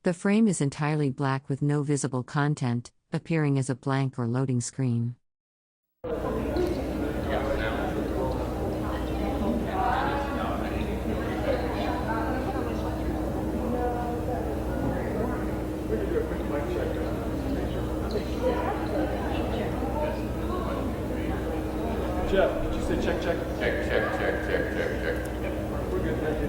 The frame is entirely black with no visible content, appearing as a blank or loading screen. Jeff, did you say check, check? Check. We're good, thank you.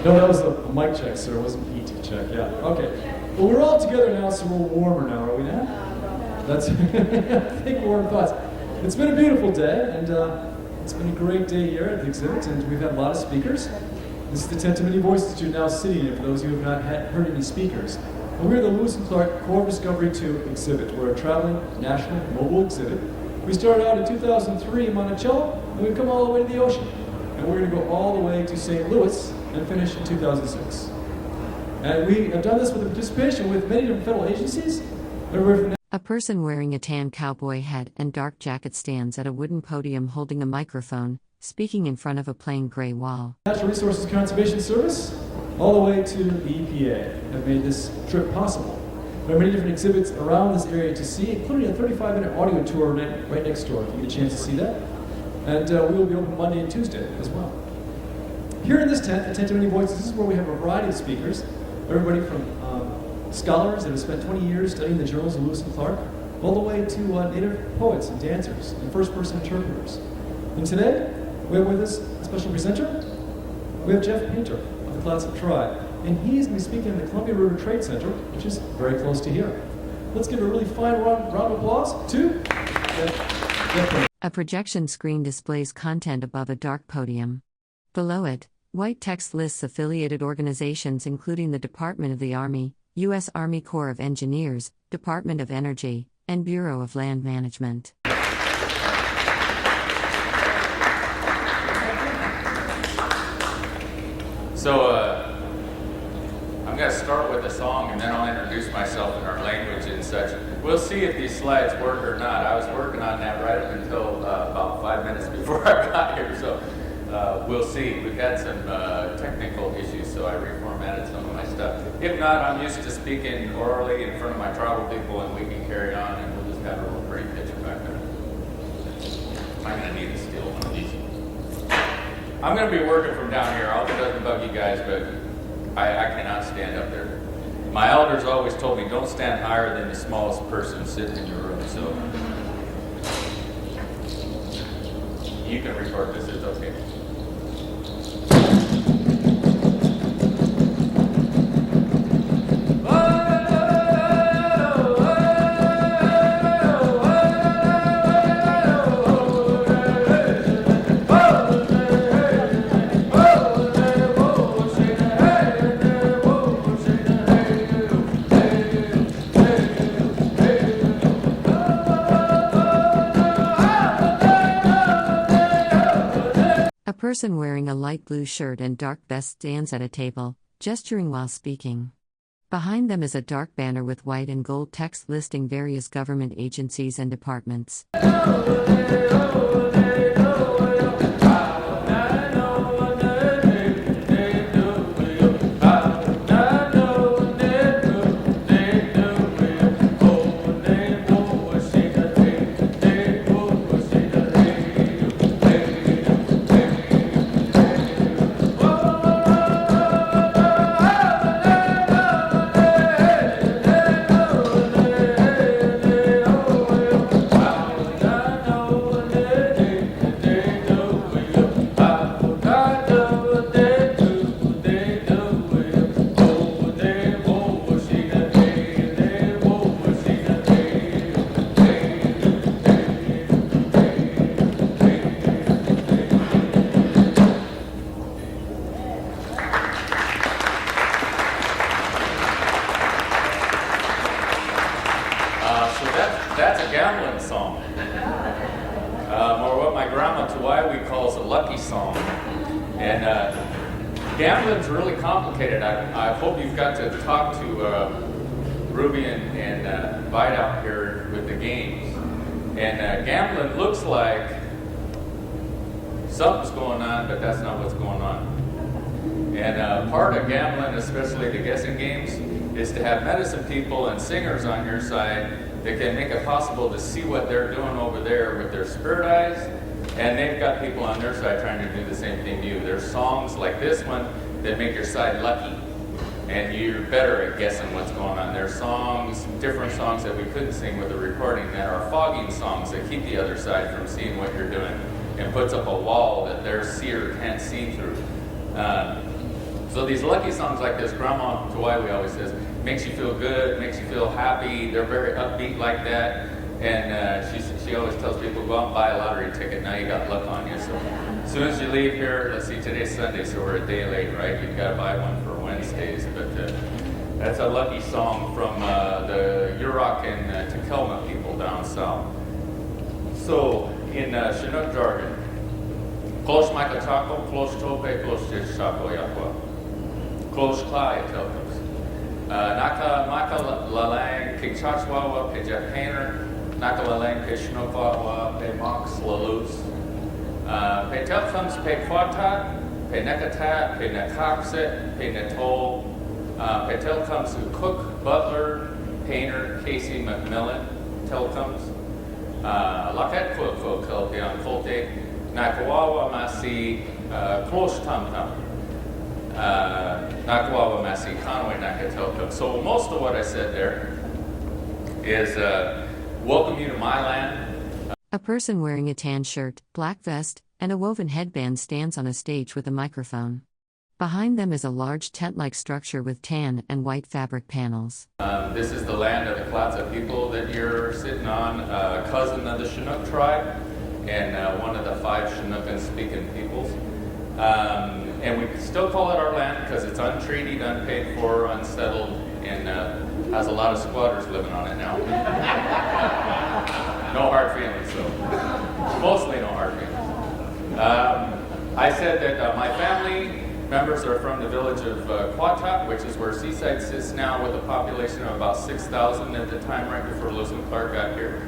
No, that was a mic check, sir. It wasn't heat check. Yeah. Okay. Well, we're all together now, so we're warmer now, are we not? That's. I think warm thoughts. It's been a beautiful day, and it's been a great day here at the exhibit, and we've had a lot of speakers. This is the tent of many voices that you're now sitting in, for those of you who have not heard any speakers. And we're the Lewis Clark Core Discovery 2 exhibit. We're a traveling national mobile exhibit. We started out in 2003 in Monticello, and we've come all the way to the ocean. And we're going to go all the way to St. Louis and finish in 2006. And we have done this with the participation with many different federal agencies. A person wearing a tan cowboy hat and dark jacket stands at a wooden podium holding a microphone, speaking in front of a plain gray wall. Natural Resources Conservation Service, all the way to the EPA, have made this trip possible. There are many different exhibits around this area to see, including a 35-minute audio tour right next door, if you get a chance to see that. And we will be open Monday and Tuesday as well. Here in this tent, the Tent of Many Voices, this is where we have a variety of speakers. Everybody from scholars that have spent 20 years studying the journals of Lewis and Clark, all the way to native poets and dancers and first-person interpreters. And today, we have with us a special presenter. We have Jeff Painter of the Clatsop tribe, and he's going to be speaking in the Columbia River Trade Center, which is very close to here. Let's give a really fine round of applause to Jeff Painter. A projection screen displays content above a dark podium. Below it, white text lists affiliated organizations including the Department of the Army, U.S. Army Corps of Engineers, Department of Energy, and Bureau of Land Management. So, I'm going to start with a song and then I'll introduce myself in our language and such. We'll see if these slides work or not. I was working on that right up until about 5 minutes before I got here, so we'll see. We've had some technical issues, so I reformatted some of my stuff. If not, I'm used to speaking orally in front of my tribal people, and we can carry on, and we'll just have a little pretty picture back there. I'm going to need to steal one of these. I'm going to be working from down here. I hope it doesn't bug you guys, but I cannot stand up there. My elders always told me, don't stand higher than the smallest person sitting in your room, so you can record this, it's okay. A person wearing a light blue shirt and dark vest stands at a table, gesturing while speaking. Behind them is a dark banner with white and gold text listing various government agencies and departments. That's a gambling song, or what my grandma Tawaiwi calls a lucky song. And gambling's really complicated. I hope you've got to talk to Ruby and Bite out here with the games. And gambling looks like something's going on, but that's not what's going on. And part of gambling, especially the guessing games, is to have medicine people and singers on your side that can make it possible to see what they're doing over there with their spirit eyes. And they've got people on their side trying to do the same thing to you. There's songs like this one that make your side lucky, and you're better at guessing what's going on. There's songs, different songs that we couldn't sing with the recording that are fogging songs that keep the other side from seeing what you're doing and puts up a wall that their seer can't see through. So these lucky songs like this, Grandma Tawaiwi always says, makes you feel good, makes you feel happy. They're very upbeat like that. And she always tells people, go out and buy a lottery ticket. Now you got luck on you. So as soon as you leave here, let's see, today's Sunday, so we're a day late, right? You've got to buy one for Wednesdays. But that's a lucky song from the Yurok and Takelma people down south. So in Chinook jargon, Klosh Makachako, Klosh Tope, Klosh Shako Yakwa. Klosh Klai Telkos. Naka Maka Lalang, Kichachwawa, Pejap Painter, Naka Lalang, Pishnokwawa, Pe Mox Lalus. Pe Telkums, Pe Quatat, Pe Nekatat, Pe Nakakset, Pe Netol, Pe Telkums, Cook, Butler, Painter, Casey McMillan, Telkums. Laket Kwoko Kelpion Kolte, Nakawawa Masi, Klosh Tam Tam. Nakawawa Masi Conway Nakatelka. So most of what I said there is welcome you to my land. A person wearing a tan shirt, black vest, and a woven headband stands on a stage with a microphone. Behind them is a large tent-like structure with tan and white fabric panels. This is the land of the Clatsop people that you're sitting on, cousin of the Chinook tribe, and one of the 5 Chinookan-speaking peoples. And we still call it our land because it's untreated, unpaid for, unsettled, and has a lot of squatters living on it now. No hard feelings, though. Mostly no hard feelings. I said that my family members are from the village of Quatat, which is where Seaside sits now, with a population of about 6,000 at the time, right before Lewis Clark got here.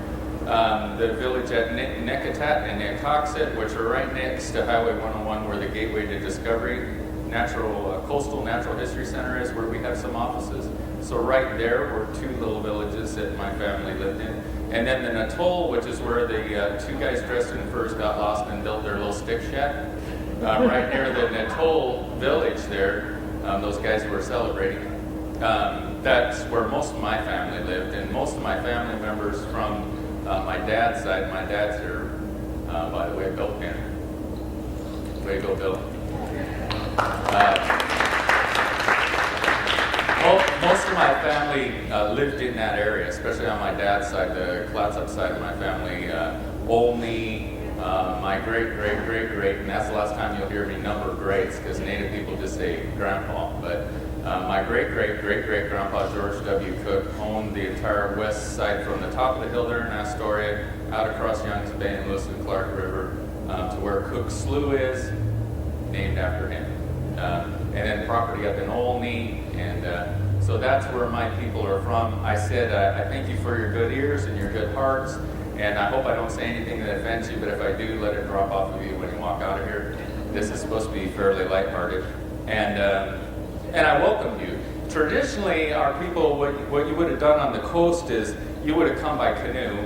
The village at Nekatat and Nakakset, which are right next to Highway 101, where the Gateway to Discovery Coastal Natural History Center is, where we have some offices. So right there were 2 little villages that my family lived in. And then the Atoll, which is where the 2 guys dressed in furs got lost and built their little stick shack. Right near the Atoll village there, those guys who were celebrating. That's where most of my family lived, and most of my family members from my dad's side. My dad's here, by the way, Bill Cannon. Way to go, Bill. Most of my family lived in that area, especially on my dad's side, the Clatsop side of my family. Olney, my great, and that's the last time you'll hear me number greats, because Native people just say grandpa. But my great grandpa George W. Cook owned the entire west side from the top of the hill there in Astoria, out across Young's Bay and Lewis and Clark River, to where Cook Slough is, named after him. And then property up in Olney, and so that's where my people are from. I said, I thank you for your good ears and your good hearts, and I hope I don't say anything that offends you, but if I do, let it drop off of you when you walk out of here. This is supposed to be fairly lighthearted. And I welcome you. Traditionally, our people, what you would have done on the coast is you would have come by canoe,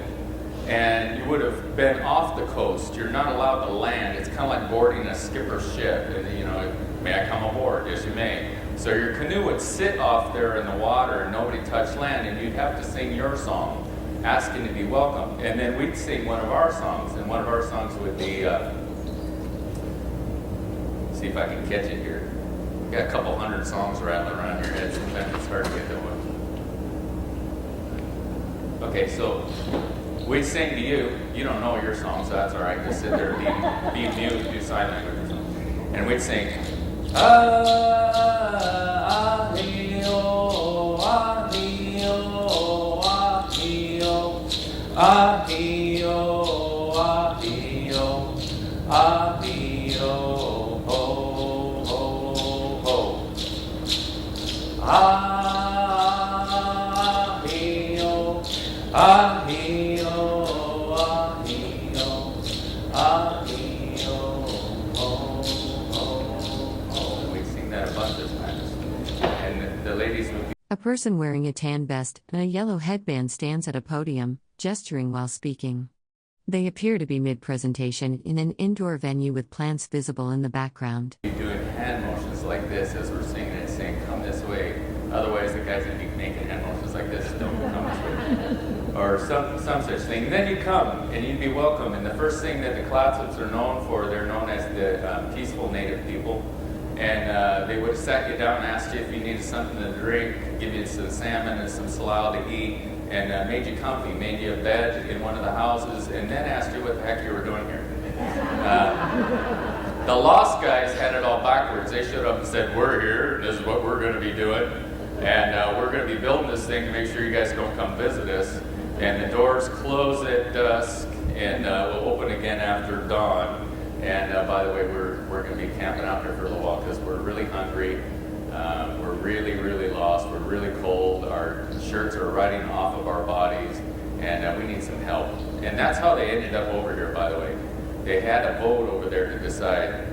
and you would have been off the coast. You're not allowed to land. It's kind of like boarding a skipper's ship. And, you know, may I come aboard? Yes, you may. So your canoe would sit off there in the water, and nobody touched land, and you'd have to sing your song, asking to be welcome. And then we'd sing one of our songs, and one of our songs would be, see if I can catch it here. Got a couple hundred songs rattling around your head, sometimes it's hard to get to one. Okay, so we'd sing to you. You don't know your song, so that's all right. Just sit there, be mute, do sign language or something. And we'd sing, ah-hee-oh, ah-hee-oh, ah-hee-oh, ah-hee-oh, ah-hee-oh, ah-hee-oh. Ah-hee-oh, ah-hee-oh, ah-hee-oh, ah-hee-oh, A person wearing a tan vest and a yellow headband stands at a podium, gesturing while speaking. They appear to be mid-presentation in an indoor venue with plants visible in the background. Doing hand motions like this as we're singing it, saying, come this way. Otherwise, the guys would be making hand motions like this, don't come this way. Or some such thing. And then you come, and you'd be welcome. And the first thing that the Clatsops are known for, they're known as the peaceful native people. And they would have sat you down and asked you if you needed something to drink, give you some salmon and some salal to eat, and made you comfy, made you a bed in one of the houses, and then asked you what the heck you were doing here. The lost guys had it all backwards. They showed up and said, we're here, this is what we're going to be doing, and we're going to be building this thing to make sure you guys don't come visit us. And the doors close at dusk, and we'll open again after dawn. And by the way, we're going to be camping out here for a little while because we're really hungry. We're really, really lost. We're really cold. Our shirts are riding off of our bodies, and we need some help. And that's how they ended up over here, by the way. They had a vote over there to decide.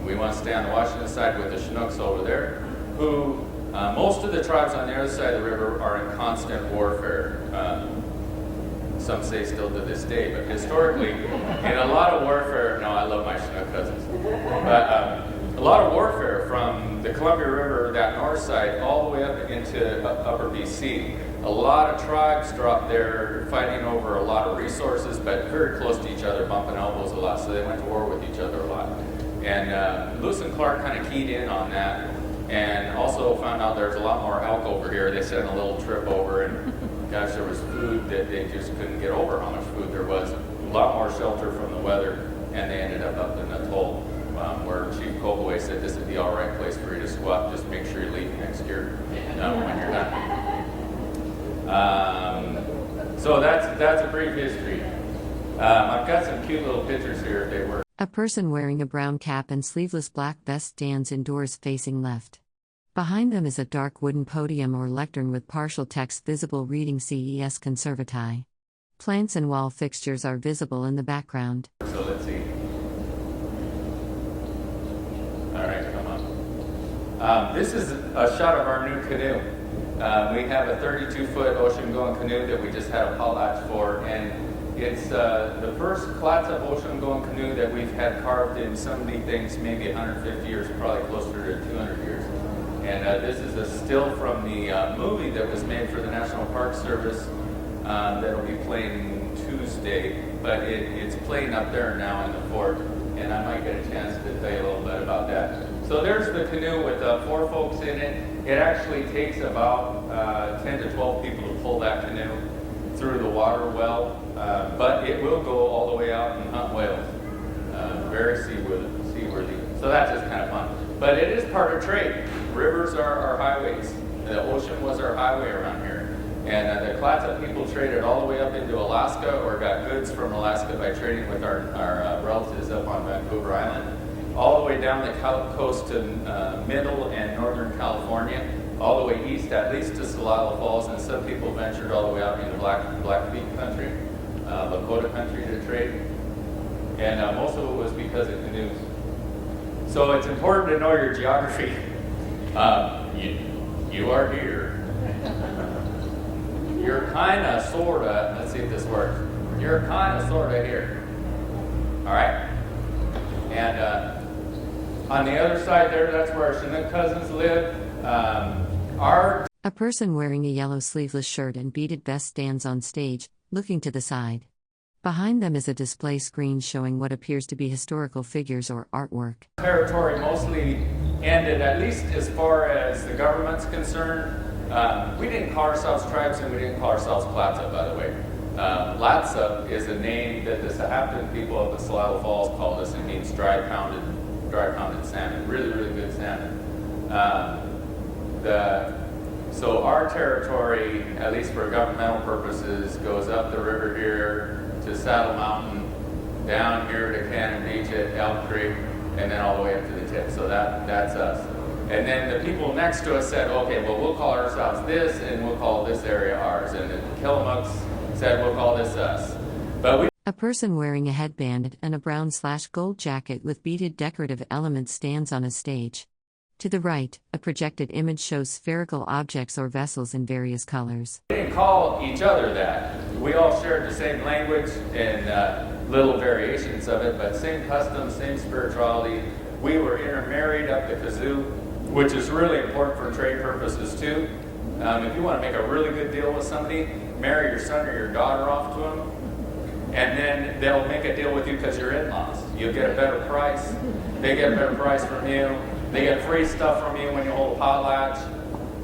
We want to stay on the Washington side with the Chinooks over there, who most of the tribes on the other side of the river are in constant warfare. Some say still to this day, but historically, in a lot of warfare, no, I love my Chinook cousins, but a lot of warfare from the Columbia River, that north side, all the way up into upper BC. A lot of tribes dropped there, fighting over a lot of resources, but very close to each other, bumping elbows a lot, so they went to war with each other a lot. And Lewis and Clark kind of keyed in on that, and also found out there's a lot more elk over here. They sent a little trip over, and gosh, there was food that they just couldn't get over how much food there was. A lot more shelter from the weather, and they ended up in the atoll where Chief Kogaway said this would be all right place for you to squat. Just make sure you leave next year when you're done. So that's a brief history. I've got some cute little pictures here if they were. A person wearing a brown cap and sleeveless black vest stands indoors facing left. Behind them is a dark wooden podium or lectern with partial text visible reading CES Conservati. Plants and wall fixtures are visible in the background. So let's see. All right, come on. This is a shot of our new canoe. We have a 32-foot ocean-going canoe that we just had a potlatch for, and it's the first Clatsop ocean-going canoe that we've had carved in somebody thinks maybe 150 years, probably closer to 200 years. And this is a still from the movie that was made for the National Park Service that'll be playing Tuesday, but it's playing up there now in the fort, and I might get a chance to tell you a little bit about that. So there's the canoe with 4 folks in it. It actually takes about 10 to 12 people to pull that canoe through the water well, but it will go all the way out and hunt whales. Very seaworthy. So that's just kind of fun. But it is part of trade. Rivers are our highways. The ocean was our highway around here. And the Clatsop people traded all the way up into Alaska or got goods from Alaska by trading with our relatives up on Vancouver Island, all the way down the coast to middle and northern California, all the way east at least to Salala Falls, and some people ventured all the way out into Blackfeet country, Lakota country to trade. And most of it was because of canoes. So it's important to know your geography. You are here. You're kind of, sort of, let's see if this works. You're kind of, sort of here. All right? And on the other side there, that's where our Chinook cousins live. A person wearing a yellow sleeveless shirt and beaded vest stands on stage, looking to the side. Behind them is a display screen showing what appears to be historical figures or artwork. Territory mostly ended, at least as far as the government's concerned. We didn't call ourselves tribes, and we didn't call ourselves Clatsop, by the way. Clatsop is a name that the Sahaptin people of the Salala Falls called us. It means dry pounded salmon, really, really good salmon. So our territory, at least for governmental purposes, goes up the river here to Saddle Mountain, down here to Cannon Beach at Elk Creek, and then all the way up to the tip. So that's us. And then the people next to us said, okay, well, we'll call ourselves this, and we'll call this area ours. And the Killamucks said, we'll call this us. A person wearing a headband and a brown/gold jacket with beaded decorative elements stands on a stage. To the right, a projected image shows spherical objects or vessels in various colors. We didn't call each other that. We all shared the same language and little variations of it, but same customs, same spirituality. We were intermarried up the kazoo, which is really important for trade purposes too. If you want to make a really good deal with somebody, marry your son or your daughter off to them, and then they'll make a deal with you because you're in-laws. You'll get a better price. They get a better price from you. They get free stuff from you when you hold a potlatch.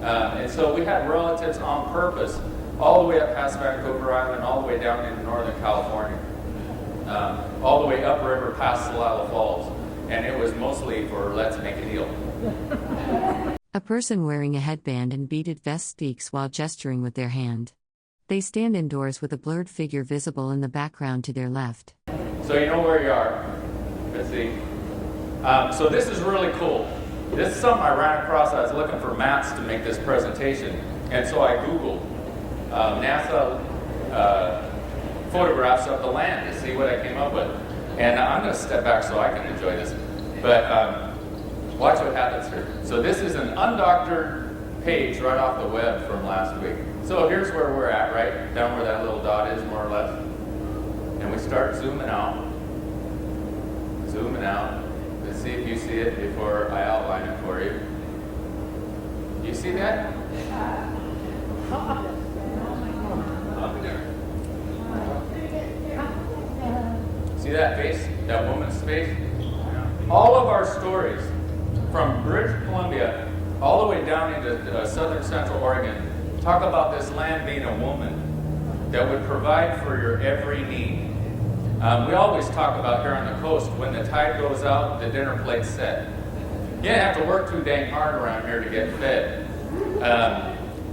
And so we had relatives on purpose, all the way up past Vancouver Island, all the way down into Northern California, all the way upriver past Salala Falls. And it was mostly for let's make a deal. A person wearing a headband and beaded vest speaks while gesturing with their hand. They stand indoors with a blurred figure visible in the background to their left. So you know where you are. Let's see. So this is really cool. This is something I ran across. I was looking for maps to make this presentation. And so I Googled NASA photographs of the land to see what I came up with. And I'm going to step back so I can enjoy this. But watch what happens here. So this is an undoctored page right off the web from last week. So here's where we're at, right? Down where that little dot is, more or less. And we start zooming out. Zooming out. Let's see if you see it before I outline it for you. You see that? See that face? That woman's face? All of our stories, from British Columbia all the way down into southern central Oregon, talk about this land being a woman that would provide for your every need. We always talk about here on the coast, when the tide goes out, the dinner plate's set. You don't have to work too dang hard around here to get fed.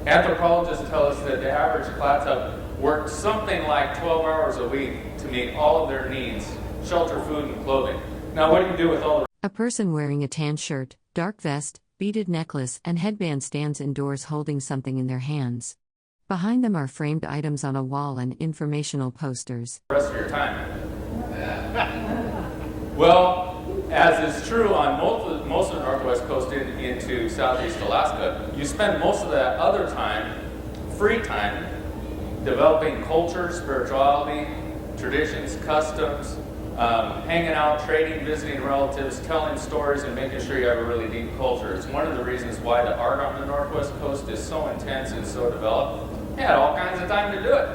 Anthropologists tell us that the average Clatsop worked something like 12 hours a week to meet all of their needs, shelter, food, and clothing. Now, what do you do with all the... A person wearing a tan shirt, dark vest, beaded necklace, and headband stands indoors holding something in their hands. Behind them are framed items on a wall and informational posters. Rest of your time? Well, as is true on most of the Northwest Coast into Southeast Alaska, you spend most of that other time, free time, developing culture, spirituality, traditions, customs, hanging out, trading, visiting relatives, telling stories, and making sure you have a really deep culture. It's one of the reasons why the art on the Northwest Coast is so intense and so developed. You had all kinds of time to do it.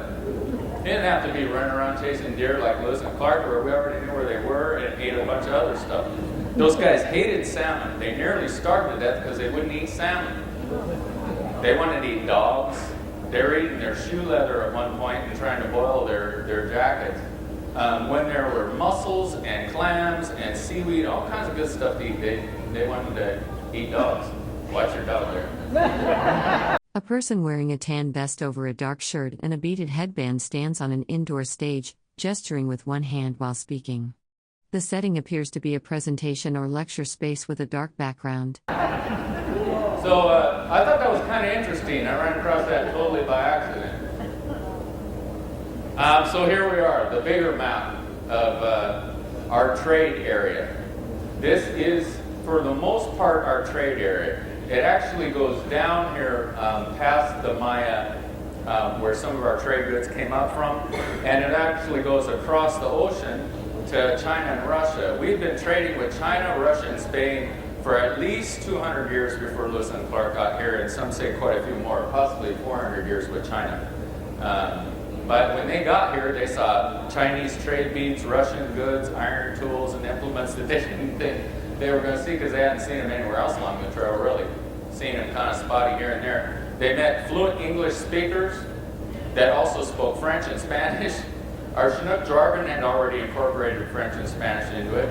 You didn't have to be running around chasing deer like Lewis and Clark, where we already knew where they were and ate a bunch of other stuff. Those guys hated salmon. They nearly starved to death because they wouldn't eat salmon. They wanted to eat dogs. They were eating their shoe leather at one point and trying to boil their jackets. When there were mussels and clams and seaweed, all kinds of good stuff to eat, they wanted to eat dogs. Watch your dog there. A person wearing a tan vest over a dark shirt and a beaded headband stands on an indoor stage, gesturing with one hand while speaking. The setting appears to be a presentation or lecture space with a dark background. So I thought that was kind of interesting. I ran across that totally by accident. So here we are, the bigger map of our trade area. This is, for the most part, our trade area. It actually goes down here past the Maya, where some of our trade goods came up from, and it actually goes across the ocean to China and Russia. We've been trading with China, Russia, and Spain for at least 200 years before Lewis and Clark got here, and some say quite a few more, possibly 400 years with China. But when they got here, they saw Chinese trade beads, Russian goods, iron tools, and implements that they didn't think they were going to see because they hadn't seen them anywhere else along the trail, really. Seen them kind of spotty here and there. They met fluent English speakers that also spoke French and Spanish. Our Chinook jargon had already incorporated French and Spanish into it.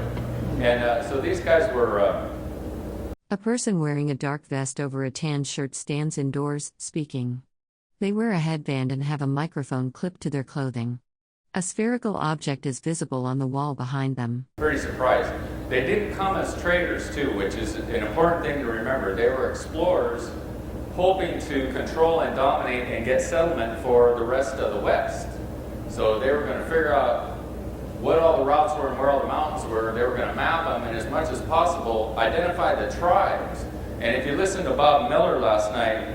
And so these guys were... A person wearing a dark vest over a tan shirt stands indoors, speaking. They wear a headband and have a microphone clipped to their clothing. A spherical object is visible on the wall behind them. Pretty surprised. They didn't come as traders too, which is an important thing to remember. They were explorers hoping to control and dominate and get settlement for the rest of the West. So they were going to figure out what all the routes were and where all the mountains were. They were going to map them and as much as possible identify the tribes And if you listen to Bob Miller last night,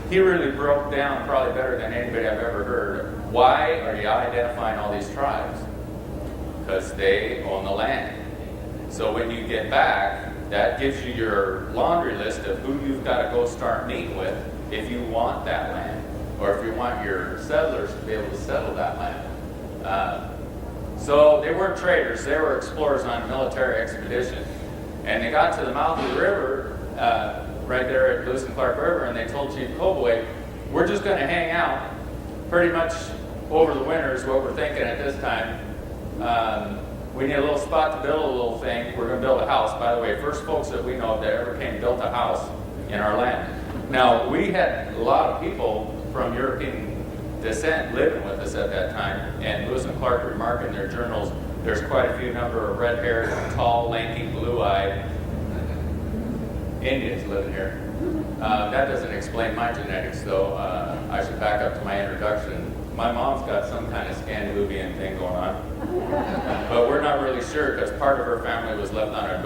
he really broke down, probably better than anybody I've ever heard, why are you identifying all these tribes? Because they own the land. So when you get back, that gives you your laundry list of who you've got to go start meeting with if you want that land, or if you want your settlers to be able to settle that land. So they weren't traders, they were explorers on military expedition. And they got to the mouth of the river, right there at Lewis Clark River, and they told Chief Cobaway, we're just going to hang out pretty much over the winter is what we're thinking at this time. We need a little spot to build a little thing. We're going to build a house. By the way, first folks that we know of that ever came built a house in our land. Now, we had a lot of people from European descent living with us at that time, and Lewis and Clark remark in their journals, there's quite a few number of red-haired, tall, lanky, blue-eyed Indians living here. That doesn't explain my genetics, though. I should back up to my introduction. My mom's got some kind of Scandinavian thing going on. But we're not really sure, because part of her family was left on a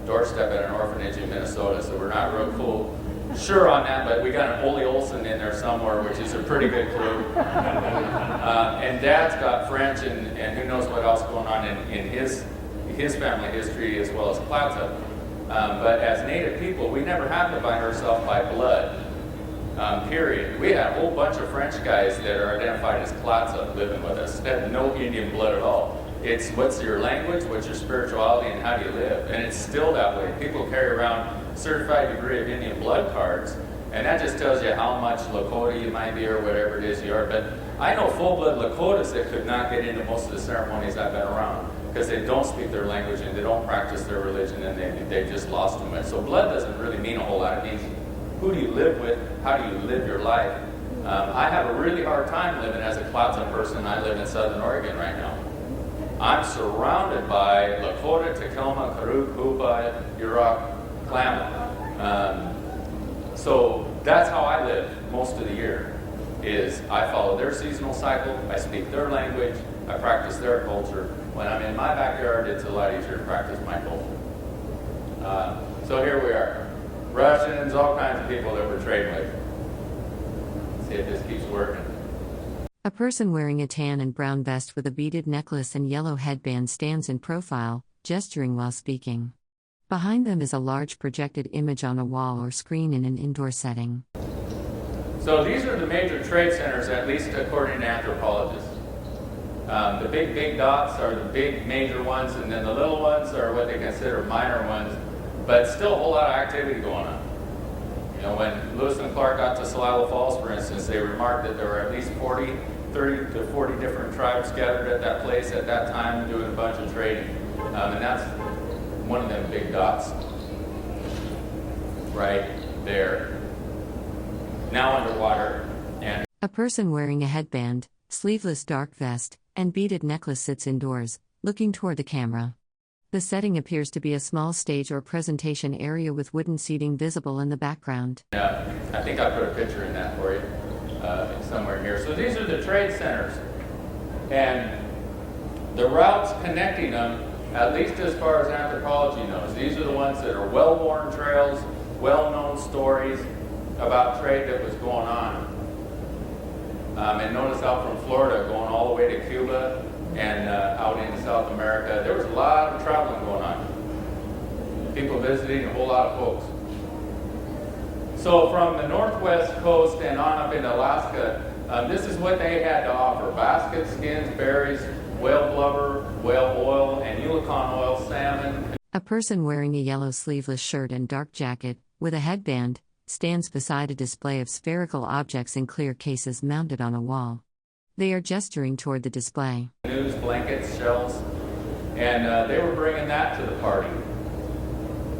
doorstep at an orphanage in Minnesota, so we're not real sure on that, but we got an Ole Olson in there somewhere, which is a pretty good clue. And Dad's got French and who knows what else going on in his family history as well as Clatsop. But as Native people, we never had to bind ourselves by blood, period. We had a whole bunch of French guys that are identified as Clatsop living with us that have no Indian blood at all. It's what's your language, what's your spirituality, and how do you live. And it's still that way. People carry around certified degree of Indian blood cards, and that just tells you how much Lakota you might be or whatever it is you are. But I know full-blood Lakotas that could not get into most of the ceremonies I've been around because they don't speak their language and they don't practice their religion, and they just lost too much. So blood doesn't really mean a whole lot. It means who do you live with, how do you live your life. I have a really hard time living as a Clatsop person. I live in Southern Oregon right now. I'm surrounded by Lakota, Tacoma, Karuk, Kupa, Yurok, Klamath. So that's how I live most of the year, is I follow their seasonal cycle, I speak their language, I practice their culture. When I'm in my backyard, it's a lot easier to practice my culture. So here we are. Russians, all kinds of people that we're trading with. Let's see if this keeps working. A person wearing a tan and brown vest with a beaded necklace and yellow headband stands in profile, gesturing while speaking. Behind them is a large projected image on a wall or screen in an indoor setting. So these are the major trade centers, at least according to anthropologists. The big dots are the big major ones, and then the little ones are what they consider minor ones, but still a whole lot of activity going on. You know, when Lewis and Clark got to Celilo Falls, for instance, they remarked that there were at least 30 to 40 different tribes gathered at that place at that time doing a bunch of trading. And that's one of them big dots right there. Now underwater. And a person wearing a headband, sleeveless dark vest, and beaded necklace sits indoors, looking toward the camera. The setting appears to be a small stage or presentation area with wooden seating visible in the background. I think I put a picture in that for you somewhere here. So these are the trade centers. And the routes connecting them, at least as far as anthropology knows, these are the ones that are well-worn trails, well-known stories about trade that was going on. And notice out from Florida going all the way to Cuba and out into South America, there was a lot of traveling going on. People visiting, a whole lot of folks. So from the northwest coast and on up into Alaska, this is what they had to offer. Basket skins, berries, whale blubber, whale oil, and Yukon oil, salmon. A person wearing a yellow sleeveless shirt and dark jacket, with a headband, stands beside a display of spherical objects in clear cases mounted on a wall. They are gesturing toward the display. Canoes, blankets, shells, and they were bringing that to the party.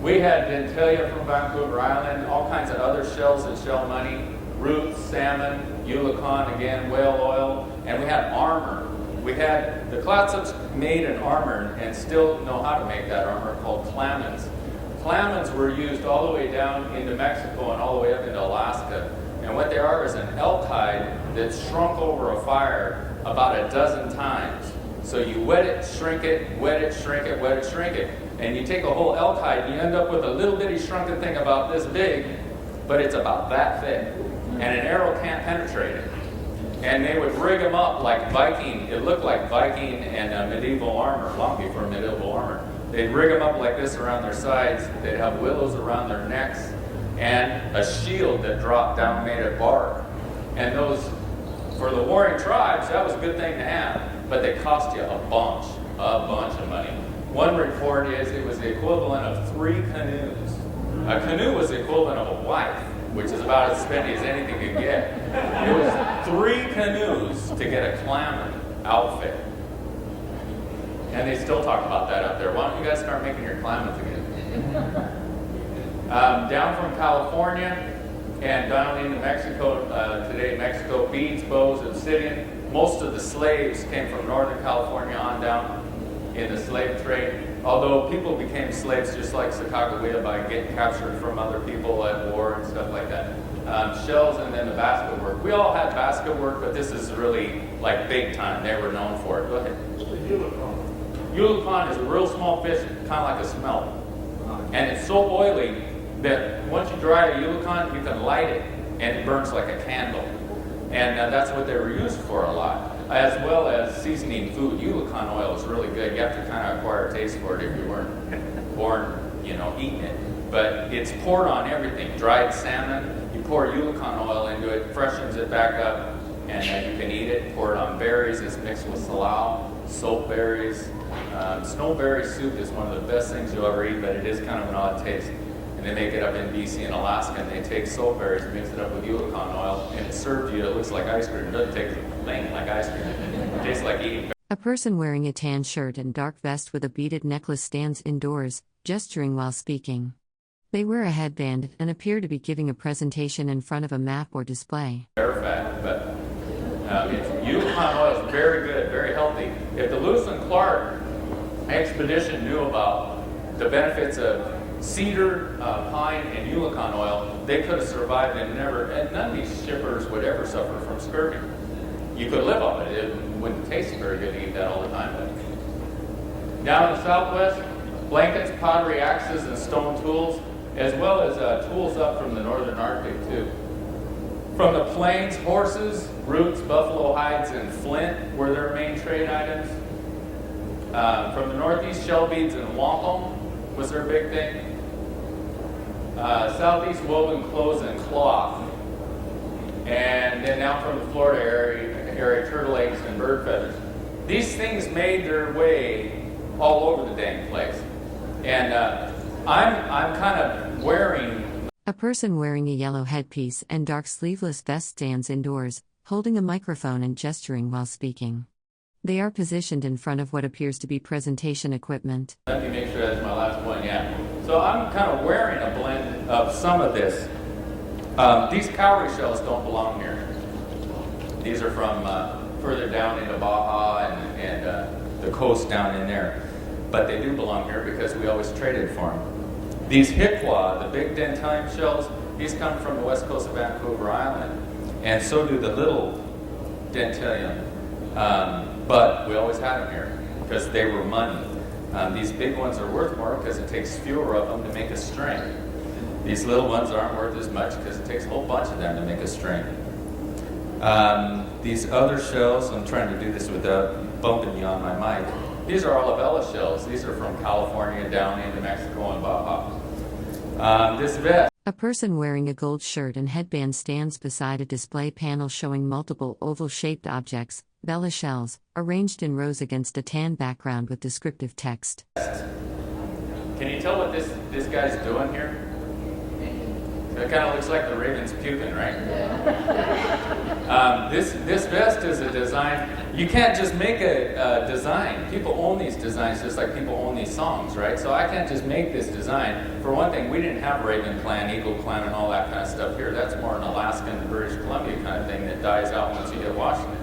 We had Dentalia from Vancouver Island, all kinds of other shells and shell money, roots, salmon, Yukon again, whale oil, and we had armor. We had, the Clatsops made an armor and still know how to make that armor called clamons. Clamons were used all the way down into Mexico and all the way up into Alaska. And what they are is an elk hide that's shrunk over a fire about a dozen times. So you wet it, shrink it, wet it, shrink it, wet it, shrink it. And you take a whole elk hide and you end up with a little bitty shrunken thing about this big, but it's about that thick. And an arrow can't penetrate it. And they would rig them up like Viking. It looked like Viking and medieval armor, long before medieval armor. They'd rig them up like this around their sides. They'd have willows around their necks and a shield that dropped down made of bark. And those, for the warring tribes, that was a good thing to have, but they cost you a bunch of money. One report is it was the equivalent of 3 canoes. A canoe was the equivalent of a wife, which is about as spendy as anything could get. It was 3 canoes to get a Klamath outfit. And they still talk about that up there. Why don't you guys start making your Klamath again? Down from California and down into Mexico, today Mexico, beads, bows, obsidian. Most of the slaves came from Northern California on down in the slave trade. Although people became slaves just like Sacagawea by getting captured from other people at war and stuff like that. Shells and then the basket work. We all had basket work, but this is really like big time. They were known for it. Go ahead. Yulicon is a real small fish, kind of like a smelt. And it's so oily that once you dry a Yulicon, you can light it and it burns like a candle. And that's what they were used for a lot, as well as seasoning food. Yulicon oil is really good. You have to kind of acquire a taste for it if you weren't born, eating it. But it's poured on everything. Dried salmon, you pour Yulicon oil into it, freshens it back up, and then you can eat it. Pour it on berries. It's mixed with salal, soap berries. Snowberry soup is one of the best things you'll ever eat, but it is kind of an odd taste. And they make it up in BC and Alaska, and they take soap berries, mix it up with Yulicon oil, and it's served to you. It looks like ice cream. It doesn't taste a thing like ice cream. It tastes like eating. A person wearing a tan shirt and dark vest with a beaded necklace stands indoors, gesturing while speaking. They wear a headband and appear to be giving a presentation in front of a map or display. Air fat, but Yulicon oil is very good, very healthy. If the Lewis Clark expedition knew about the benefits of cedar, pine, and Yulicon oil, they could have survived and none of these shippers would ever suffer from scurvy. You could live off it. It wouldn't taste very good to eat that all the time. But down in the southwest, blankets, pottery, axes, and stone tools, as well as tools up from the northern Arctic too. From the plains, horses, roots, buffalo hides, and flint were their main trade items. From the northeast, shell beads and wampum was their big thing. Southeast, woven clothes and cloth. And then now from the Florida area, turtle eggs and bird feathers. These things made their way all over the dang place. And I'm kind of wearing... A person wearing a yellow headpiece and dark sleeveless vest stands indoors, holding a microphone and gesturing while speaking. They are positioned in front of what appears to be presentation equipment. Let me make sure that's my last one, yeah. So I'm kind of wearing a blend of some of this. These cowrie shells don't belong here. These are from further down into Baja and the coast down in there. But they do belong here because we always traded for them. These hiqua, the big dentine shells, these come from the west coast of Vancouver Island. And so do the little dentilium. But we always had them here because they were money. These big ones are worth more because it takes fewer of them to make a string. These little ones aren't worth as much because it takes a whole bunch of them to make a string. These other shells, I'm trying to do this without bumping you on my mic. These are Olivella shells. These are from California down into Mexico and Baja. This vest. A person wearing a gold shirt and headband stands beside a display panel showing multiple oval-shaped objects, Bella shells, arranged in rows against a tan background with descriptive text. Can you tell what this guy's doing here? It kind of looks like the raven's puking, right? This vest is a design. You can't just make a design. People own these designs just like people own these songs, right? So I can't just make this design. For one thing, we didn't have Raven Clan, Eagle Clan, and all that kind of stuff here. That's more an Alaskan, British Columbia kind of thing that dies out once you hit Washington.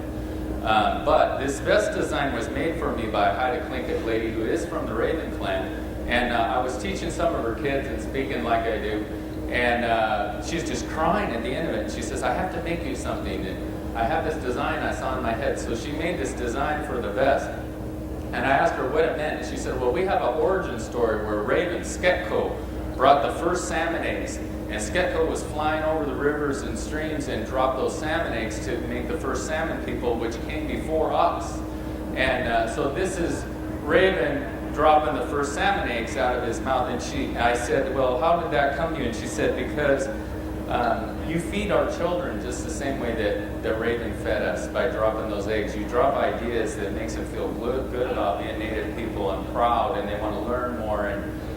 But this vest design was made for me by a Haida Tlingit lady who is from the Raven Clan. And I was teaching some of her kids and speaking like I do. And she's just crying at the end of it. And she says, I have to make you something. And I have this design I saw in my head. So she made this design for the vest. And I asked her what it meant. And she said, well, we have an origin story where Raven, Sketko, brought the first salmon eggs. And Sketko was flying over the rivers and streams and dropped those salmon eggs to make the first salmon people, which came before us. And so this is Raven dropping the first salmon eggs out of his mouth. And I said, well, how did that come to you? And she said, because you feed our children just the same way that Raven fed us by dropping those eggs. You drop ideas that makes them feel good about being Native people and proud, and they want to learn more.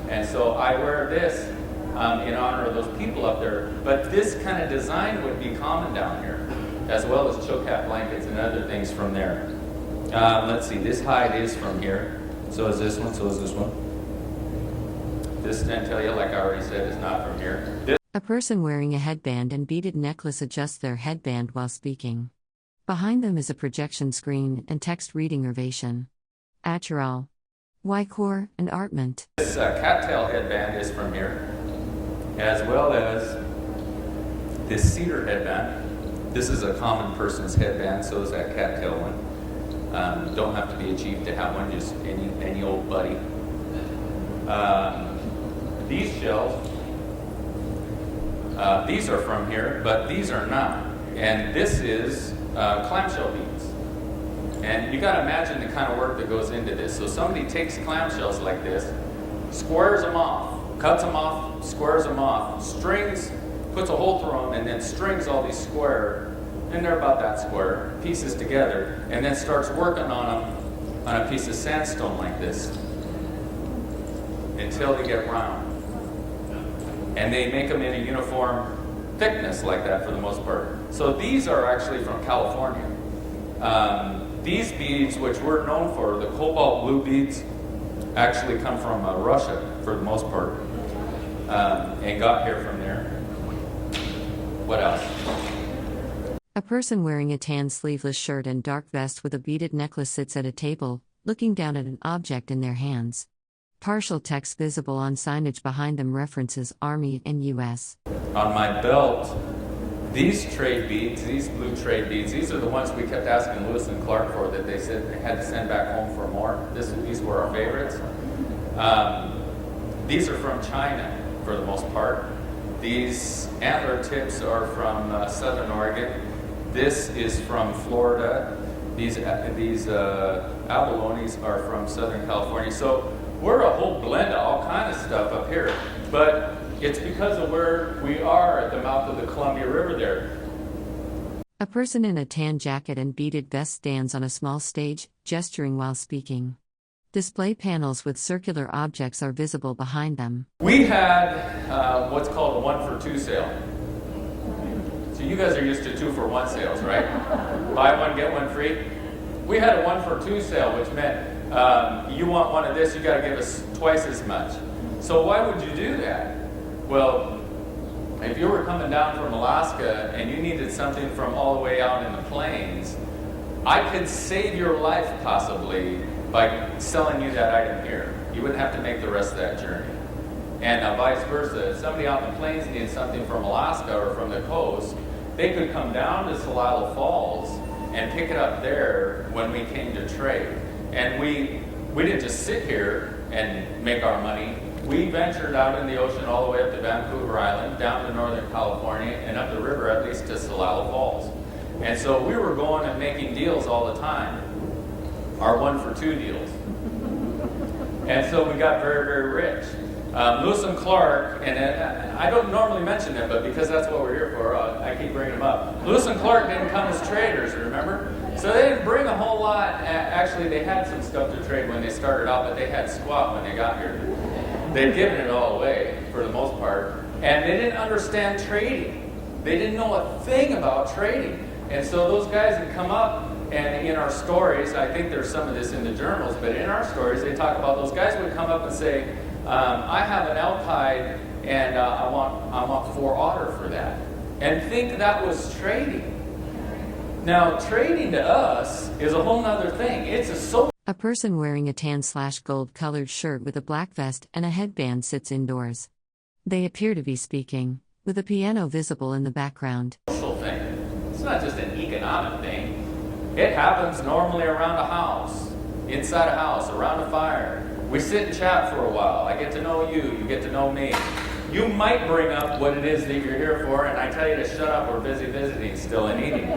And so I wear this in honor of those people up there. But this kind of design would be common down here, as well as chocat blankets and other things from there. Let's see, this hide is from here. So is this one, so is this one. This genitalia, like I already said, is not from here. A person wearing a headband and beaded necklace adjusts their headband while speaking. Behind them is a projection screen and text reading ovation. Acheral, Wycor, and Artment. This cattail headband is from here, as well as this cedar headband. This is a common person's headband, so is that cattail one. Don't have to be a chief to have one, just any old buddy. These shells, these are from here, but these are not. And this is clamshell beads. And you got to imagine the kind of work that goes into this. So somebody takes clamshells like this, squares them off, cuts them off, squares them off, strings, puts a hole through them, and then strings all these square, and they're about that square, pieces together, and then starts working on them on a piece of sandstone like this until they get round. And they make them in a uniform thickness like that for the most part. So these are actually from California. These beads, which we're known for, the cobalt blue beads, actually come from Russia for the most part, and got here from there. What else? A person wearing a tan sleeveless shirt and dark vest with a beaded necklace sits at a table, looking down at an object in their hands. Partial text visible on signage behind them references Army and U.S. On my belt, these trade beads, these blue trade beads, these are the ones we kept asking Lewis and Clark for that they said they had to send back home for more. These were our favorites. These are from China for the most part. These antler tips are from Southern Oregon. This is from Florida. These abalones are from Southern California. So we're a whole blend of all kind of stuff up here. But it's because of where we are at the mouth of the Columbia River there. A person in a tan jacket and beaded vest stands on a small stage, gesturing while speaking. Display panels with circular objects are visible behind them. We had what's called a 1-for-2 sale. So you guys are used to 2-for-1 sales, right? Buy one, get one free. We had a 1-for-2 sale, which meant you want one of this, you got to give us twice as much. So why would you do that? Well, if you were coming down from Alaska and you needed something from all the way out in the plains, I could save your life possibly by selling you that item here. You wouldn't have to make the rest of that journey. And vice versa. If somebody out in the plains needed something from Alaska or from the coast, they could come down to Celilo Falls and pick it up there when we came to trade. And we didn't just sit here and make our money. We ventured out in the ocean all the way up to Vancouver Island, down to Northern California, and up the river at least to Celilo Falls. And so we were going and making deals all the time, our 1-for-2 deals. And so we got very, very rich. Lewis and Clark, and I don't normally mention them, but because that's what we're here for, I keep bringing them up. Lewis and Clark didn't come as traders, remember? So they didn't bring a whole lot. Actually, they had some stuff to trade when they started out, but they had squat when they got here. They'd given it all away, for the most part. And they didn't understand trading. They didn't know a thing about trading. And so those guys would come up, and in our stories, I think there's some of this in the journals, but in our stories, they talk about those guys would come up and say, I have an elk hide, and I want 4 otter for that. And think that was trading. Now, trading to us is a whole nother thing. It's a social. A person wearing a tan/gold colored shirt with a black vest and a headband sits indoors. They appear to be speaking, with a piano visible in the background. Thing. It's not just an economic thing. It happens normally around a house. inside a house, around a fire. We sit and chat for a while. I get to know you, you get to know me. You might bring up what it is that you're here for, and I tell you to shut up, we're busy visiting still and eating.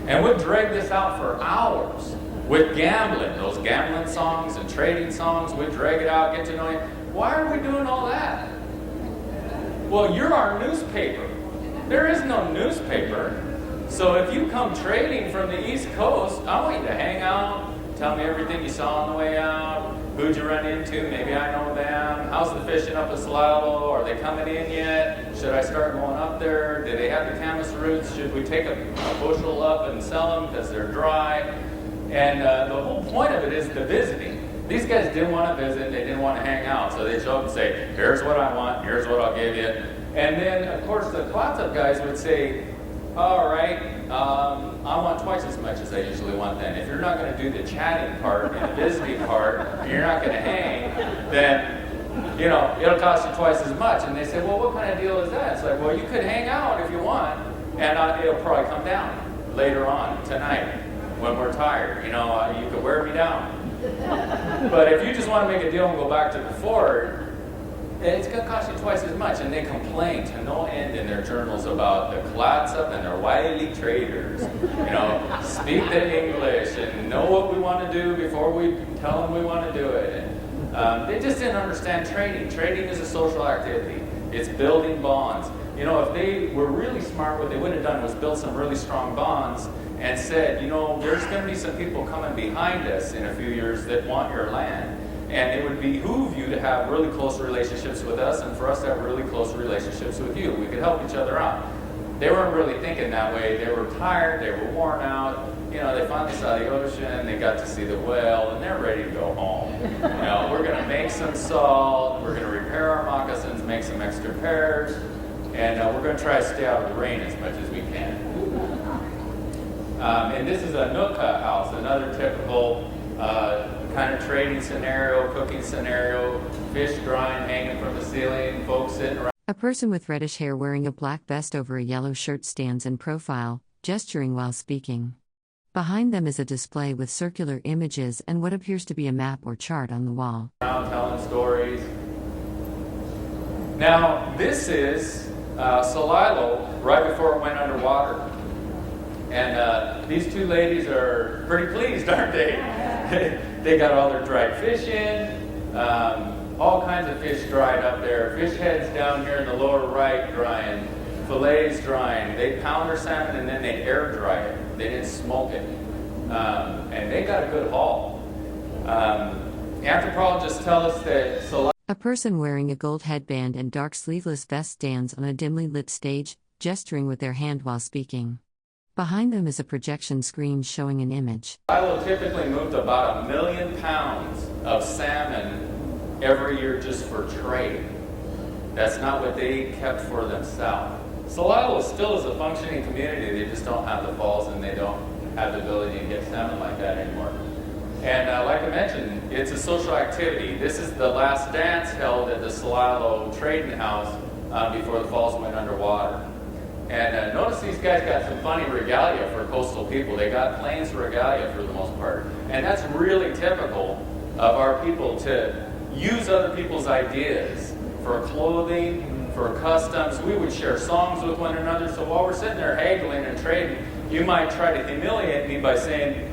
And we'll drag this out for hours with gambling, those gambling songs and trading songs. We drag it out, get to know you. Why are we doing all that? Well, you're our newspaper. There is no newspaper. So if you come trading from the East Coast, I want you to hang out, tell me everything you saw on the way out, who'd you run into, maybe I know them, how's the fishing up at Salilo, are they coming in yet, should I start going up there, do they have the camas roots, should we take a bushel up and sell them because they're dry, and the whole point of it is the visiting. These guys didn't want to visit, they didn't want to hang out, so they show up and say, here's what I want, here's what I'll give you, and then of course the Clatsop guys would say, all right, I want twice as much as I usually want then. If you're not going to do the chatting part and the visiting part, and you're not going to hang, then, you know, it'll cost you twice as much. And they say, well, what kind of deal is that? It's like, well, you could hang out if you want, and it'll probably come down later on tonight when we're tired. You know, you could wear me down. But if you just want to make a deal and go back to before, it's going to cost you twice as much. And they complain to no end in their journals about the Clatsop and their wily traders. You know, speak the English and know what we want to do before we tell them we want to do it. And, they just didn't understand trading. Trading is a social activity. It's building bonds. You know, if they were really smart, what they would have done was build some really strong bonds and said, you know, there's going to be some people coming behind us in a few years that want your land. And it would behoove you to have really close relationships with us and for us to have really close relationships with you. We could help each other out. They weren't really thinking that way. They were tired, they were worn out. You know, they finally saw the ocean, they got to see the whale, and they're ready to go home. You know, we're going to make some salt, we're going to repair our moccasins, make some extra pairs, and we're going to try to stay out of the rain as much as we can. And this is a Nooka house, another typical kind of trading scenario, cooking scenario, fish drying, hanging from the ceiling, folks sitting around. A person with reddish hair wearing a black vest over a yellow shirt stands in profile, gesturing while speaking. Behind them is a display with circular images and what appears to be a map or chart on the wall. Telling stories. Now, this is Salilo right before it went underwater. And these two ladies are pretty pleased, aren't they? They got all their dried fish in, all kinds of fish dried up there. Fish heads down here in the lower right drying, fillets drying. They pound their salmon and then they air dry it. They didn't smoke it. And they got a good haul. Anthropologists tell us that a person wearing a gold headband and dark sleeveless vest stands on a dimly lit stage, gesturing with their hand while speaking. Behind them is a projection screen showing an image. Salilo typically moved about 1 million pounds of salmon every year just for trade. That's not what they kept for themselves. Salilo still is a functioning community. They just don't have the falls and they don't have the ability to get salmon like that anymore. And like I mentioned, it's a social activity. This is the last dance held at the Salilo Trading House before the falls went underwater. And notice these guys got some funny regalia for coastal people. They got plains regalia for the most part. And that's really typical of our people to use other people's ideas for clothing, for customs. We would share songs with one another. So while we're sitting there haggling and trading, you might try to humiliate me by saying,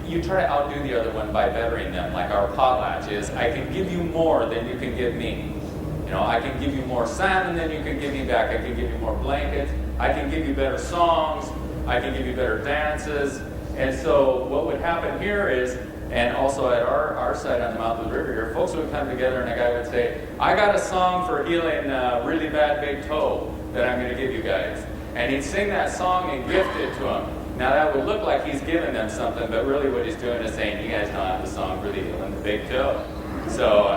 you try to outdo the other one by bettering them, like our potlatch is, I can give you more than you can give me. You know, I can give you more salmon than you can give me back. I can give you more blankets. I can give you better songs. I can give you better dances. And so what would happen here is, and also at our side on the mouth of the river here, folks would come together and a guy would say, I got a song for healing really bad big toe that I'm going to give you guys. And he'd sing that song and gift it to them. Now that would look like he's giving them something, but really what he's doing is saying, you guys don't have the song for the healing the big toe. So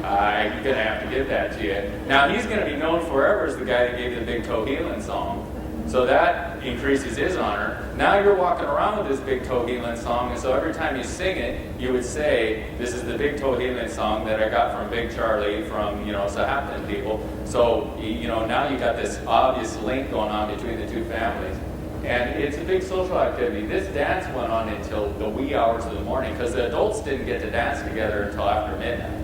I'm going to have to give that to you. Now he's going to be known forever as the guy that gave you the big toe healing song. So that increases his honor. Now you're walking around with this big toe healing song, and so every time you sing it, you would say, this is the big toe healing song that I got from Big Charlie from, Southampton people. So, now you got this obvious link going on between the two families. And it's a big social activity. This dance went on until the wee hours of the morning because the adults didn't get to dance together until after midnight.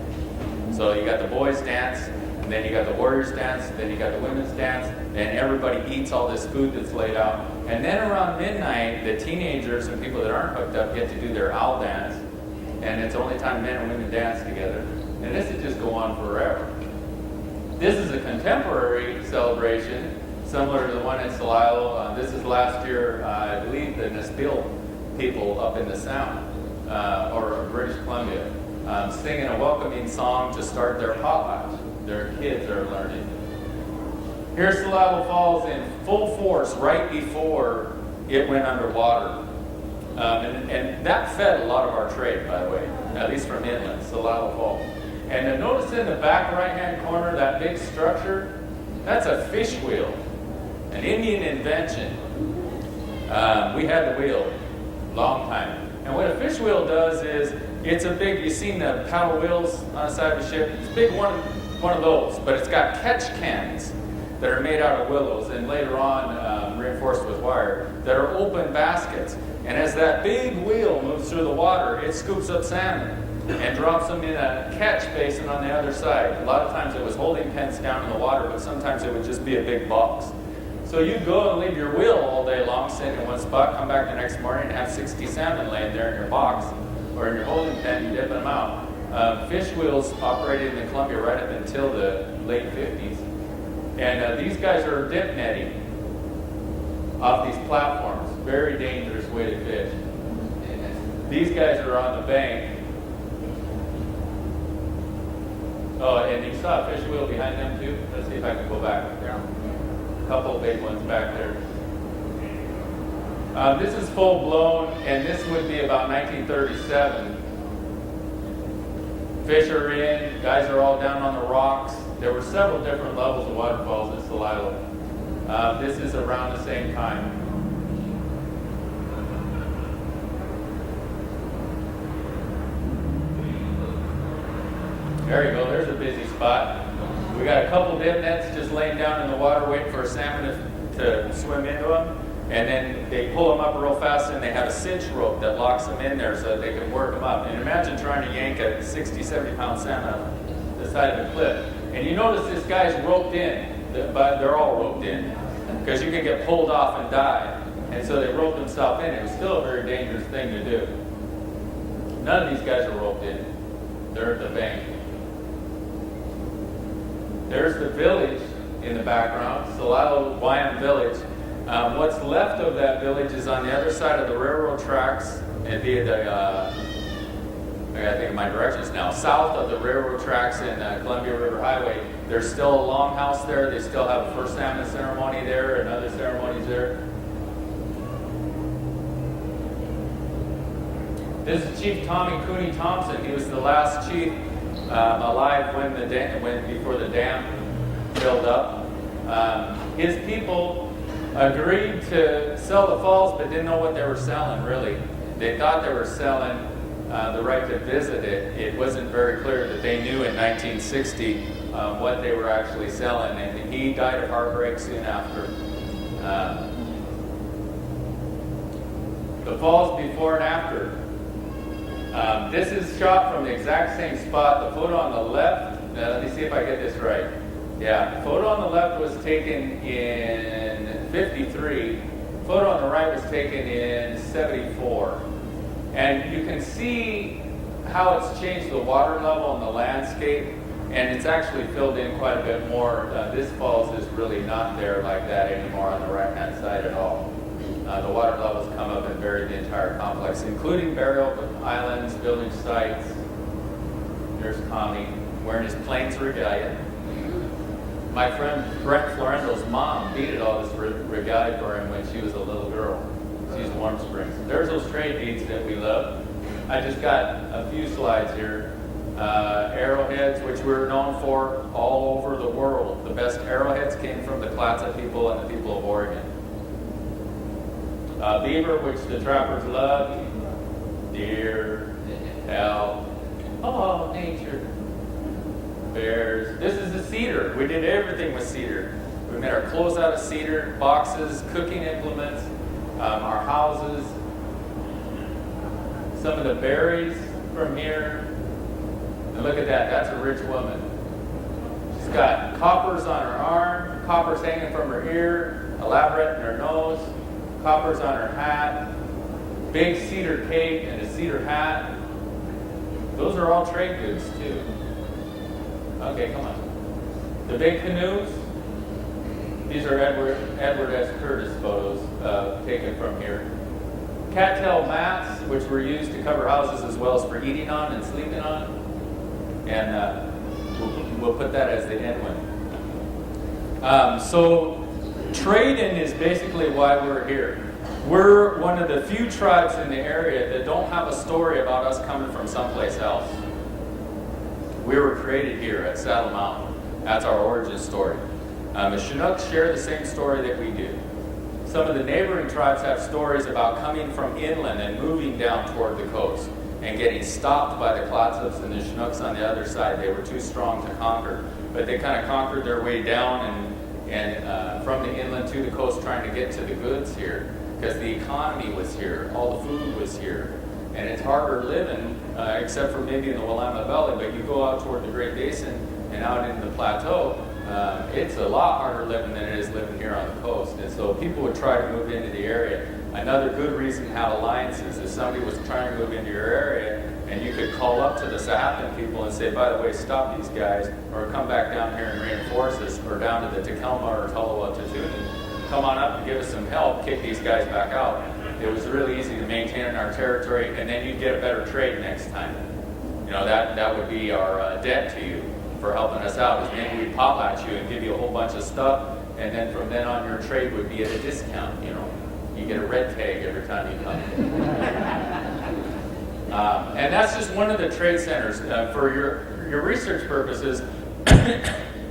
So you got the boys dance, and then you got the warriors dance, then you got the women's dance, and everybody eats all this food that's laid out. And then around midnight, the teenagers and people that aren't hooked up get to do their owl dance, and it's the only time men and women dance together. And this would just go on forever. This is a contemporary celebration, similar to the one in Celilo. This is last year, I believe, the Nespil people up in the Sound, or British Columbia, singing a welcoming song to start their potlatch. Their kids are learning. Here's Celilo Falls in full force right before it went underwater. And that fed a lot of our trade, by the way, at least from inland, Celilo Falls. And then notice in the back right-hand corner, that big structure, that's a fish wheel, an Indian invention. We had the wheel a long time. And what a fish wheel does is, it's a big, you've seen the paddle wheels on the side of the ship? It's a big one of those, but it's got catch cans that are made out of willows and later on reinforced with wire that are open baskets. And as that big wheel moves through the water, it scoops up salmon and drops them in a catch basin on the other side. A lot of times it was holding pens down in the water, but sometimes it would just be a big box. So you'd go and leave your wheel all day long sitting in one spot, come back the next morning and have 60 salmon laying there in your box or in your holding pen, and dipping them out. Fish wheels operated in the Columbia right up until the late 50s. And these guys are dip netting off these platforms. Very dangerous way to fish. These guys are on the bank. Oh, and you saw a fish wheel behind them too? Let's see if I can go back. A couple big ones back there. This is full blown, and this would be about 1937. Fish are in, guys are all down on the rocks. There were several different levels of waterfalls in Celilo. This is around the same time. There you go, there's a busy spot. We got a couple dip nets just laying down in the water waiting for a salmon to swim into them. And then they pull them up real fast and they have a cinch rope that locks them in there so that they can work them up. And imagine trying to yank a 60, 70 pound salmon up the side of the cliff. And you notice this guy's roped in, but they're all roped in because you can get pulled off and die. And so they roped themselves in. It was still a very dangerous thing to do. None of these guys are roped in. They're at the bank. There's the village in the background, Celilo Wyam Village. What's left of that village is on the other side of the railroad tracks, and via the, I gotta think of my directions now, south of the railroad tracks in Columbia River Highway. There's still a longhouse there. They still have a first salmon ceremony there and other ceremonies there. This is Chief Tommy Cooney Thompson. He was the last chief alive before the dam filled up. His people agreed to sell the falls, but didn't know what they were selling, really. They thought they were selling the right to visit it. It wasn't very clear that they knew in 1960 what they were actually selling, and he died of heartbreak soon after. The falls before and after. This is shot from the exact same spot. The photo on the left, let me see if I get this right. Yeah, the photo on the left was taken in 53. The photo on the right was taken in 74. And you can see how it's changed the water level and the landscape, and it's actually filled in quite a bit more. This falls is really not there like that anymore on the right-hand side at all. The water levels come up and bury the entire complex, including burial islands, village sites. There's Tommy wearing his Plains regalia. My friend Brent Florendo's mom beaded all this regalia for him when she was a little girl. She's Warm Springs. There's those trade beads that we love. I just got a few slides here. Arrowheads, which we're known for all over the world. The best arrowheads came from the Clatsop people and the people of Oregon. Beaver, which the trappers love. Deer, elk, oh, nature. Bears. This is the cedar. We did everything with cedar. We made our clothes out of cedar, boxes, cooking implements. our houses, some of the berries from here. And look at that, that's a rich woman. She's got coppers on her arm, coppers hanging from her ear, elaborate in her nose, coppers on her hat, big cedar cape and a cedar hat. Those are all trade goods too. Okay, come on. The big canoes, these are Edward S. Curtis photos taken from here. Cattail mats, which were used to cover houses as well as for eating on and sleeping on. And we'll put that as the end one. So trading is basically why we're here. We're one of the few tribes in the area that don't have a story about us coming from someplace else. We were created here at Saddle Mountain. That's our origin story. The Chinooks share the same story that we do. Some of the neighboring tribes have stories about coming from inland and moving down toward the coast and getting stopped by the Clatsops and the Chinooks on the other side. They were too strong to conquer, but they kind of conquered their way down and from the inland to the coast, trying to get to the goods here, because the economy was here, all the food was here, and it's harder living, except for maybe in the Willamette Valley, but you go out toward the Great Basin and out into the plateau, it's a lot harder living than it is living here on the coast. And so people would try to move into the area. Another good reason to have alliances is somebody was trying to move into your area, and you could call up to the Sahapan people and say, by the way, stop these guys, or come back down here and reinforce us, or down to the Takelma or Tolowa-Tatunan. Come on up and give us some help, kick these guys back out. It was really easy to maintain our territory, and then you'd get a better trade next time. You know, that would be our debt to you for helping us out, is maybe we'd potlatch you and give you a whole bunch of stuff, and then from then on your trade would be at a discount, you know. You get a red tag every time you come. And that's just one of the trade centers. For your research purposes,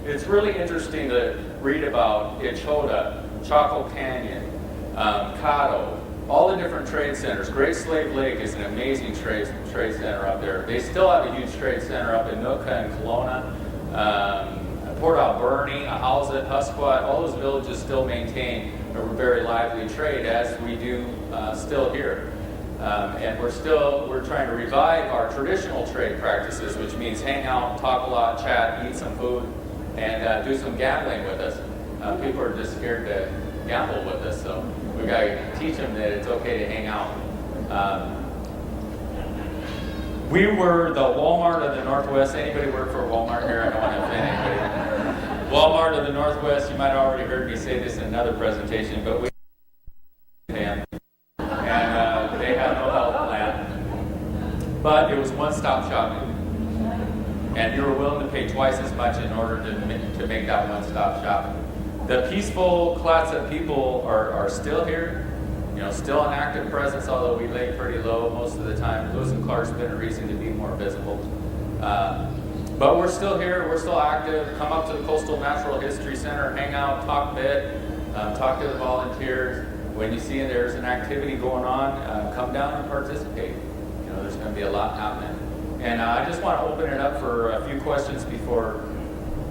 it's really interesting to read about Ichota, Chaco Canyon, Caddo, all the different trade centers. Great Slave Lake is an amazing trade center up there. They still have a huge trade center up in Nootka and Kelowna. Port Alberni, Ahousaht, Husquat, all those villages still maintain a very lively trade, as we do still here. And we're trying to revive our traditional trade practices, which means hang out, talk a lot, chat, eat some food, and do some gambling with us. People are just scared to gamble with us, so we got to teach them that it's okay to hang out. We were the Walmart of the Northwest. Anybody work for Walmart here? I don't want to offend anybody. Walmart of the Northwest. You might have already heard me say this in another presentation, but we and they have no health plan. But it was one-stop shopping, and you were willing to pay twice as much in order to make that one-stop shopping. The peaceful Clatsop people are still here. You know, still an active presence, although we lay pretty low most of the time. Lewis and Clark's been a reason to be more visible. But we're still here, we're still active. Come up to the Coastal Natural History Center, hang out, talk a bit, talk to the volunteers. When you see there's an activity going on, come down and participate. You know, there's going to be a lot happening. And I just want to open it up for a few questions before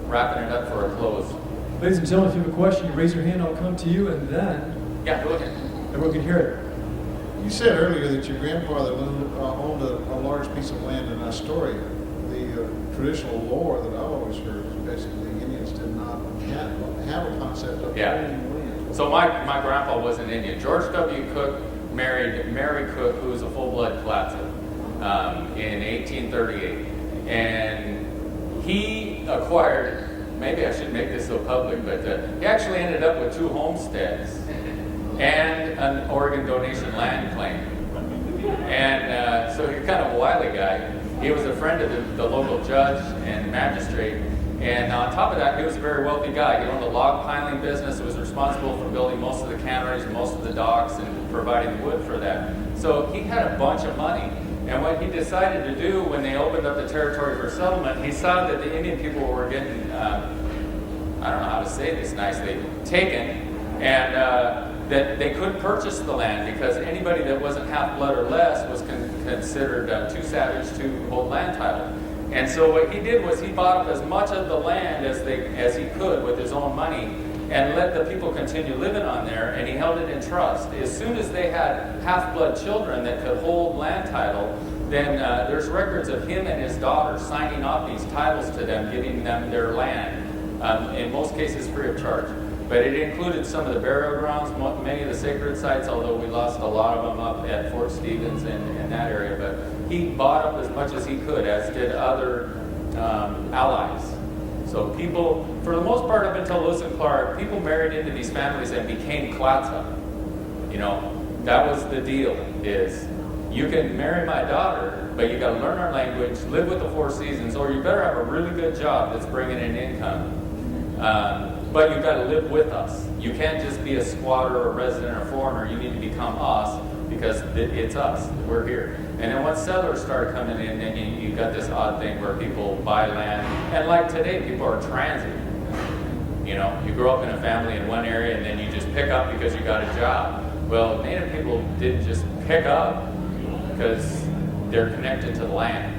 wrapping it up for a close. Ladies and gentlemen, if you have a question, you raise your hand, I'll come to you, and then Yeah, go ahead. everyone can hear it. You said earlier that your grandfather owned a large piece of land in Astoria. The traditional lore that I've always heard is basically Indians did not have a concept of owning land. So my grandpa was an Indian. George W. Cook married Mary Cook, who was a full-blood Clatsop, in 1838. And he acquired, maybe I shouldn't make this so public, but he actually ended up with 2 homesteads and an Oregon donation land claim. And so he's kind of a wily guy. He was a friend of the local judge and magistrate. And on top of that, he was a very wealthy guy. He owned a log piling business, was responsible for building most of the canneries, most of the docks, and providing wood for that. So he had a bunch of money. And what he decided to do when they opened up the territory for settlement, he saw that the Indian people were getting, I don't know how to say this nicely, taken, and that they couldn't purchase the land because anybody that wasn't half-blood or less was considered too savage to hold land title. And so what he did was he bought up as much of the land as he could with his own money, and let the people continue living on there, and he held it in trust. As soon as they had half-blood children that could hold land title, then there's records of him and his daughter signing off these titles to them, giving them their land, in most cases free of charge. But it included some of the burial grounds, many of the sacred sites, although we lost a lot of them up at Fort Stevens and that area. But he bought up as much as he could, as did other allies. So people, for the most part up until Lewis and Clark, people married into these families and became Clatsop. You know, that was the deal, is you can marry my daughter, but you got to learn our language, live with the Four Seasons, or you better have a really good job that's bringing in income. But you've got to live with us. You can't just be a squatter or a resident or foreigner. You need to become us, because it's us. We're here. And then once settlers started coming in, then you got this odd thing where people buy land. And like today, people are transient. You know, you grow up in a family in one area and then you just pick up because you got a job. Well, Native people didn't just pick up because they're connected to the land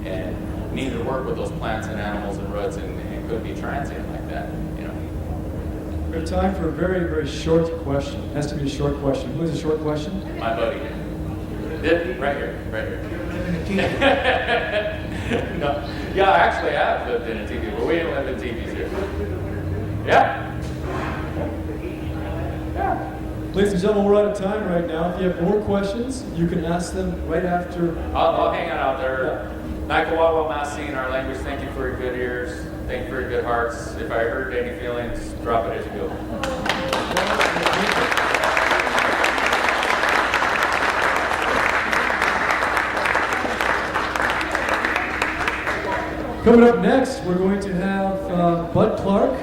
and need to work with those plants and animals and roots and could be transient like that, you know. We have time for a very, very short question. It has to be a short question. Who has a short question? My buddy. Right here. No. Yeah, actually I have lived in a teepee, but we didn't live in teepees here. Yeah. Ladies and gentlemen, we're out of time right now. If you have more questions, you can ask them right after. I'll hang out there. Nikawawa Masin, our language, thank you for your good ears. Thank you for your good hearts. If I hurt any feelings, drop it as you go. Coming up next, we're going to have Bud Clark